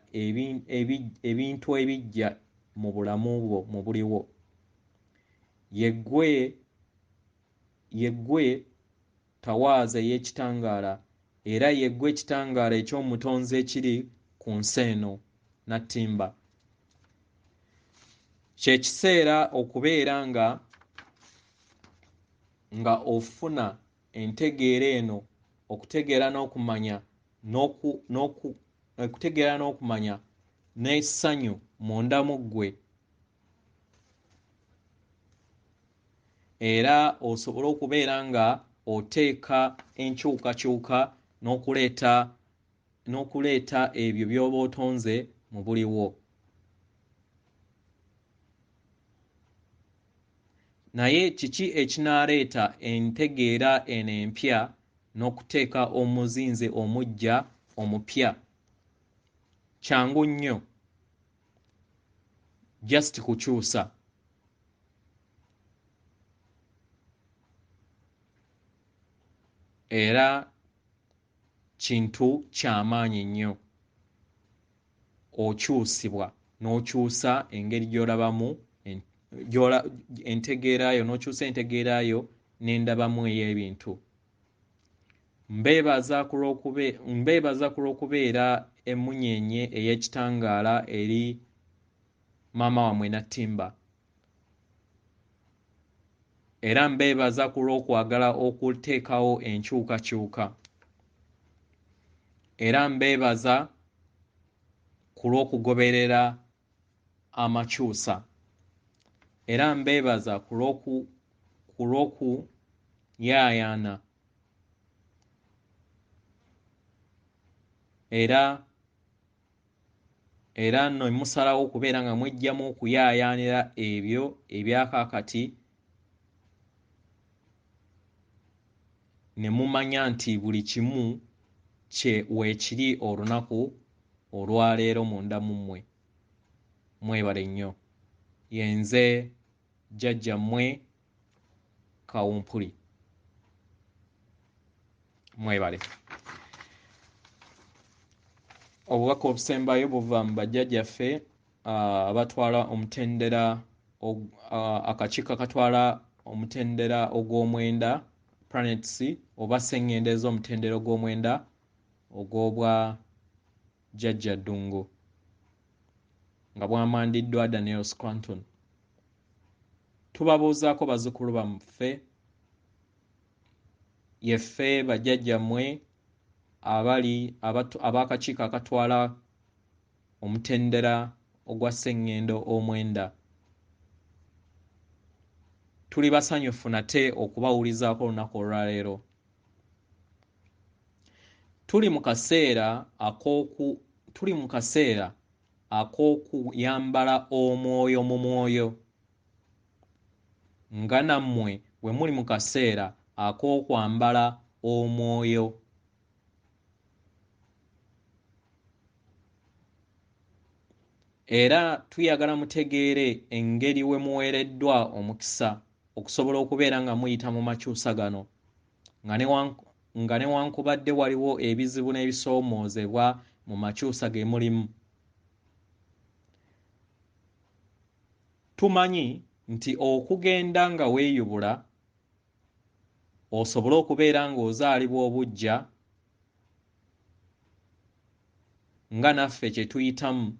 ebintu ebiggya mu bulamu bwo mu buliwo. Yeggwe tawaaza ey'ekitangaala era yeggwe ekitangaala eky'omutonzi ekiri ku nsi eno nattimba. Kye kiseera okubeera nga ofuna entegeera eno, okutegeera n'okumanya n'essanyu munda mu ggwe, era osobola okubeera nga oteeka enkyukakyuka n'okuleeta ebyo by'oba otonze mu buliwo. Naye kiki ekinaaleeta entegeera eno empya n'okuteeka omuzinze omuggya omupya? Kyangu nnyo, just kukyusa. Era kintu ky'amaanyi nnyo okyusibwa n'okyusa engeri gy'olabamu entegeerayo, n'okyusa entegeerayo n'endabamu ey'ebintu. Mbeebaza ku lw'okubeera emmunyeenye ey'ekitangaala eri maama wammwe Nattimba, era mbeebaza ku lw'okwagala okuteekawo enkyukakyuka, era mbeebaza ku lw'okugoberera amakyusa, era mbeebaza ku lw'okuyaayaana, era nno musalawo okubeera nga mwejjamu okuyaayaanira ebyo ebyakaakati, ne mumanya nti buli kimu weekiri olunaku olwaleero munda mu mmwe. Mwebale nnyo. Yenze jjajjammwe Kawumpuli. Mwebale. Obubaka obusembayo buva mu bajjajjaffe abatwala omutendera akakiiko akatwala omutendera ogw'omwenda planets oba sseŋŋenda ez'omutendera ogw'omwenda ogw'obwa Jjajja Ddungu nga bwamandiddwa Daniel Scranton. Tubabuuzaako bazzukulu baffe, yeffe bajjajjammwe ab'akakiiko akatwala omutendera ogwa sseŋŋendo omwenda. Tuli basanyufu nate okubawulizaako olunaku olwaleero. Tuli mu kaseera ak'okuyambala omwoyo mu mwoyo, nga nammwe bwe muli mu kaseera ak'okwambala omwoyo. Era tuyagala mutegeere engeri we muweereddwa omukisa okusobola okubeera nga muyita mu makyusa gano, nga newankubadde waliwo ebizibu n'ebisoomoozebwa mu makyusa ge mulimu. Tumanyi nti okugenda nga weeyubula osobole okubeera ng'ozaalibwa obuggya nga naffe kye tuyitamu.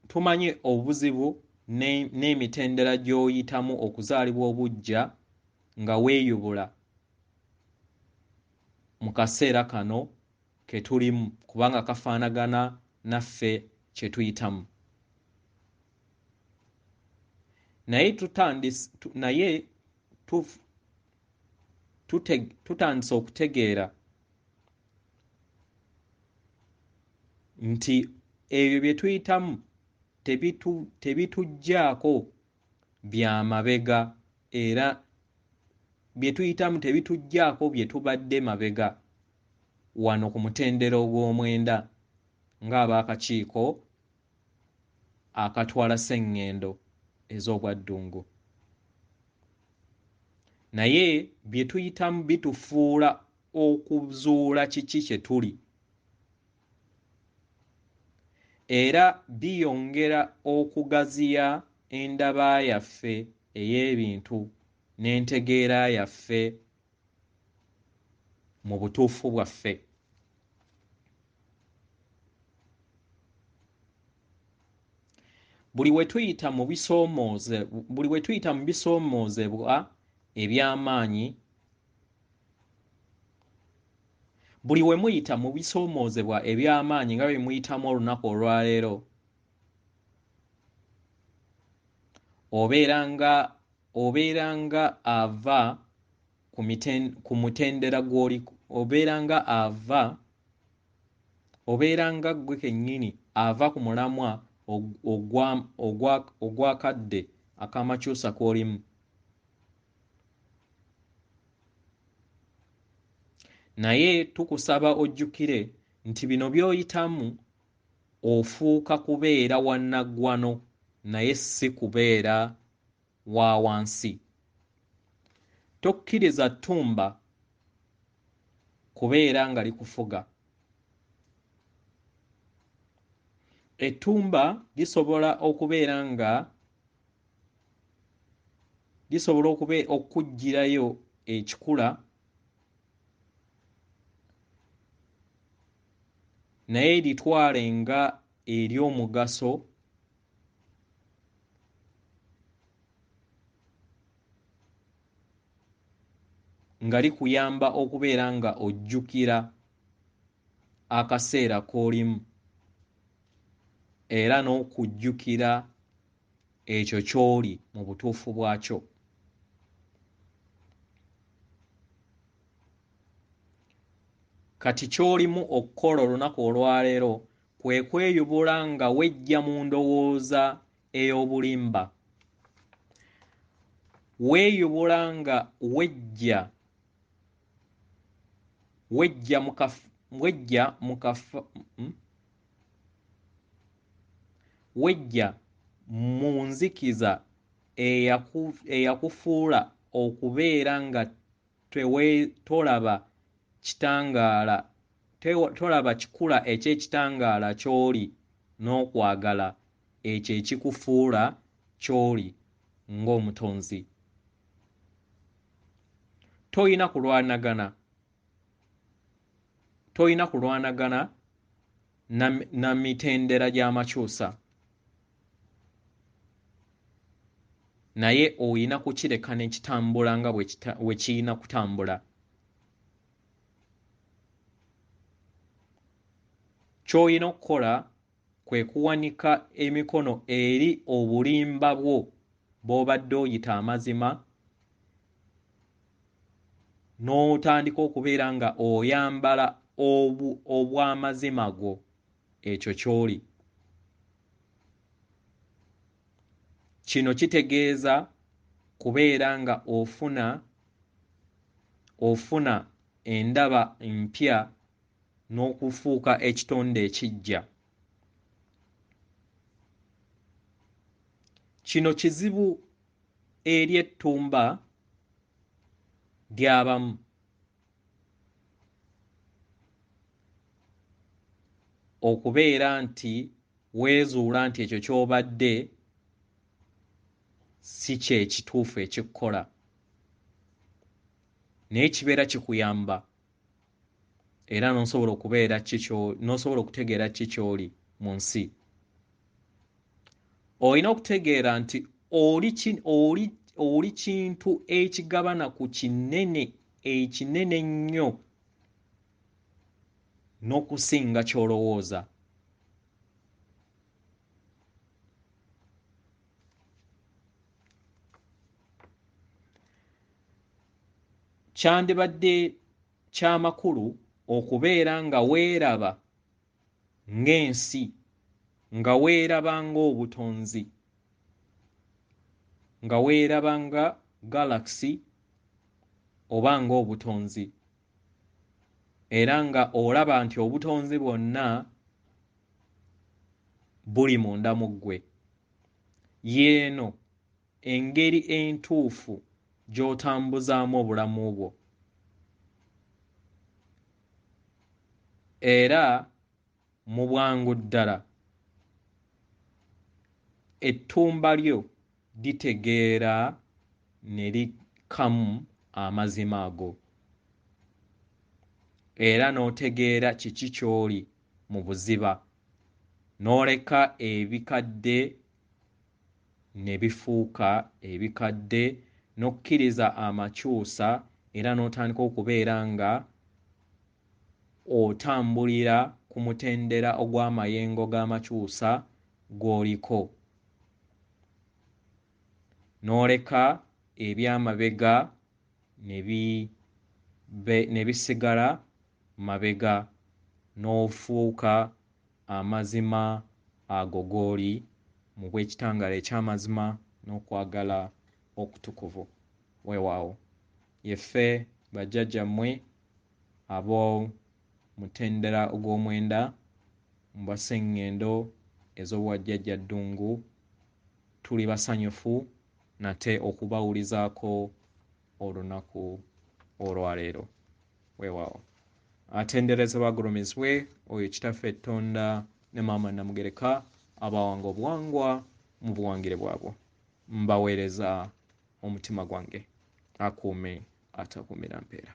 Tumanyi obuzibu n'emitendera gy'oyitamu okuzaalibwa obuggya nga weeyubula mu kaseera kano ke tulimu, kubanga kafaanagana naffe kye tuyitamu. Naye tutandise okutegeera nti ebyo bye tuyitamu tebituggyaako bya mabega, era bye tuyitamu tebituggyaako bye tubadde mabega wano ku mutendera ogw'omwenda ng'ab'akakiiko akatwala sseŋŋendo ez'obwaddungu. Naye bye tuyitamu bitufuula okuzuula kiki kye tuli, era biyongera okugaziya endaba yaffe ey'ebintu n'entegeera yaffe mu butuufu bwaffe. Buli we tuyita mu bisoomoozebwa eby'amaanyi, buli we muyita mu bisoomoozebwa eby'amaanyi nga bwe muyitamu olunaku olwaleero, obeeranga ava ku mutendera gw'oliko, obeeranga ggwe kennyini ava ku mulamwa ogwakadde ak'amakyusa k'olimu. Naye tukusaba ojjukire nti bino by'oyitamu ofuuka kubeera wannaggwano naye si kubeera wa wansi. Tokkiriza ttumba kubeera nga likufuga. Ettumba lisobola okuggyirayo ekikula, naye litwale nga ery'omugaso nga likuyamba okubeera nga ojjukira akaseera k'olimu era n'okujjukira ekyo ky'oli mu butuufu bwakyo. Kati ky'olimu okukola olunaku olwaleero kwe kweyubula nga wejja mu ndowooza ey'obulimba. Weeyubula nga wejja mu nzikiza eyakufuula okubeera nga tolaba kikula eky'ekitangaala ky'oli n'okwagala ekyo ekikufuula ky'oli ng'omutonzi. Toyina kulwanagana na mitendera gy'amakyusa, naye oyina kukireka ne kitambula nga bwe kiyina kutambula. Ky'olina okukola kwe kuwanika emikono eri obulimba bwo bw'obadde oyita amazima, n'otandika okubeera nga oyambala obw'amazima go ekyo ky'oli. Kino kitegeeza kubeera nga ofuna endaba empya n'okufuuka ekitonde ekiggya. Kino kizibu eri ettumba ly'abamu. Okubeera nti weezuula nti ekyo ky'obadde si kye kituufu ekikukola, naye kibeera kikuyamba era n'osobola okutegeera ki ky'oli mu nsi. Olina okutegeera nti oli kintu ekigabana ku ekinene ennyo n'okusinga ky'olowooza. Kyandibadde ky'amakulu okubeera nga weeraba ng'ensi, nga weeraba ng'obutonzi, nga weeraba nga galaxy oba ng'obutonzi, era nga olaba nti obutonzi bwonna buli munda mu ggwe. Yeeno engeri entuufu gy'otambuzaamu obulamu bwo, era mu bwangu ddala ettumba lyo litegeera ne n'okkamu amazima ago era n'otegeera kiki ky'oli mu buziba n'oleka ebikadde ne bifuuka ebikadde n'okkiriza amakyusa era n'otandika okubeera nga otambulira ku mutendera ogw'amayengo g'amakyusa gw'oliko n'oleka ebyamabega ne bisigala mabega n'ofuuka amazima ago g'oli mu bw'ekitangaala eky'amazima n'okwagala okutukuvu. Weewaawo yeffe bajjajjammwe ab'omutendera ogw'omwenda mu basseŋŋendo ez'obwajjajja ddungu tuli basanyufu nate okubawulizaako olunaku olwaleero. Weewaawo atenderezebwa agulumizibwe oyo kitaffe Katonda ne maama Namugereka abawanga obuwangwa mu buwangire bwabwo. Mbaweereza omutima gwange akuume atakuumira mpeera.